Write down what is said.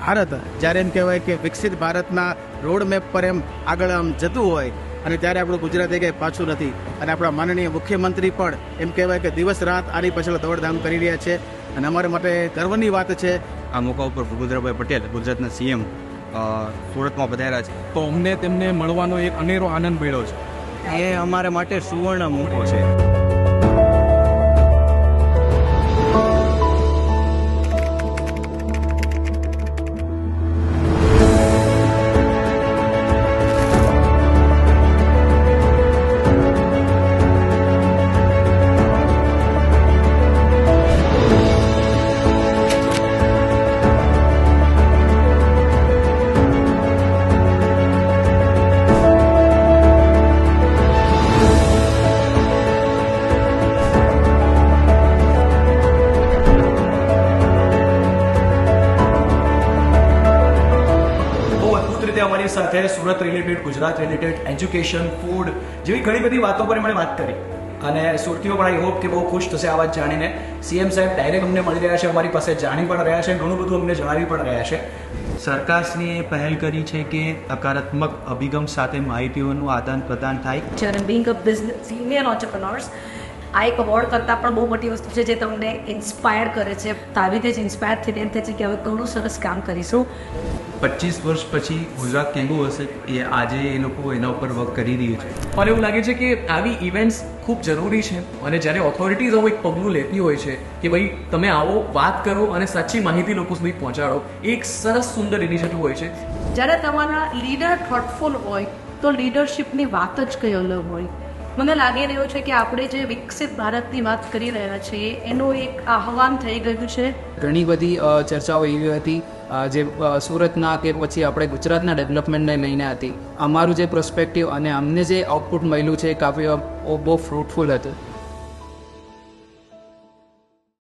ભારત જ્યારે એમ કહેવાય કે વિકસિત ભારતના રોડ મેપ પર એમ આગળ આમ જતું હોય અને ત્યારે આપણું ગુજરાત એ કંઈ પાછું નથી અને આપણા માનનીય મુખ્યમંત્રી પણ એમ કહેવાય કે દિવસ રાત આની પાછળ દોડધામ કરી રહ્યા છે અને અમારા માટે ગર્વની વાત છે. આ મોકા ઉપર ભૂપેન્દ્રભાઈ પટેલ ગુજરાતના સીએમ સુરતમાં પધાર્યા છે તો અમને તેમને મળવાનો એક અનેરો આનંદ મળ્યો છે. એ અમારા માટે સુવર્ણ મોકો છે. અમારી સાથે Surat related, Gujarat related, education, food જેવી ઘણી બધી વાતો પર એમણે વાત કરી અને સુરતીઓ પણ આઈ હોપ કે બહુ ખુશ થશે આ વાત જાણીને. સીએમ સાહેબ ડાયરેક્ટ અમને મળી રહ્યા છે, અમારી પાસે જાણી પણ રહ્યા છે, ઘણું બધું અમને જણાવી પણ રહ્યા છે. સરકારશ્રીએ પહેલ કરી છે કે હકારાત્મક અભિગમ સાથે માહિતીઓનું આદાન પ્રદાન થાય. અને બિંગ અ બિઝનેસ સિનિયર ઓન્ટરપ્રનર્સ આ એક અવોર્ડ કરતાં પણ બહુ મોટી વસ્તુ છે જે તમને ઇન્સ્પાયર કરે છે. તો આવી રીતે જ ઇન્સ્પાયર થઈને એમ થાય છે કે હવે ઘણું સરસ કામ કરીશું. 25 વર્ષ પછી ગુજરાત કેવું હશે એ આજે એ લોકો એના ઉપર વર્ક કરી રહ્યું છે. મને એવું લાગે છે કે આવી ઇવેન્ટ્સ ખૂબ જરૂરી છે અને જ્યારે ઓથોરિટીઝ આવું એક પગલું લેતી હોય છે કે ભાઈ તમે આવો, વાત કરો અને સાચી માહિતી લોકો સુધી પહોંચાડો, એક સરસ સુંદર ઇનિશિયેટિવ હોય છે. જ્યારે તમારા લીડર થોટફુલ હોય તો લીડરશિપની વાત જ કંઈ અલગ હોય. મને લાગી રહ્યું છે કે આપણે જે વિકસિત ભારતની વાત કરી રહ્યા છીએ એનું એક આહવાન થઈ ગયું છે. ઘણી બધી ચર્ચાઓ એવી હતી જે સુરતના કે પછી આપણે ગુજરાતના ડેવલપમેન્ટને લઈને હતી. અમારું જે પર્સપેક્ટિવ અને અમને જે આઉટપુટ મળ્યું છે એ કાફી બહુ ફ્રૂટફુલ હતું.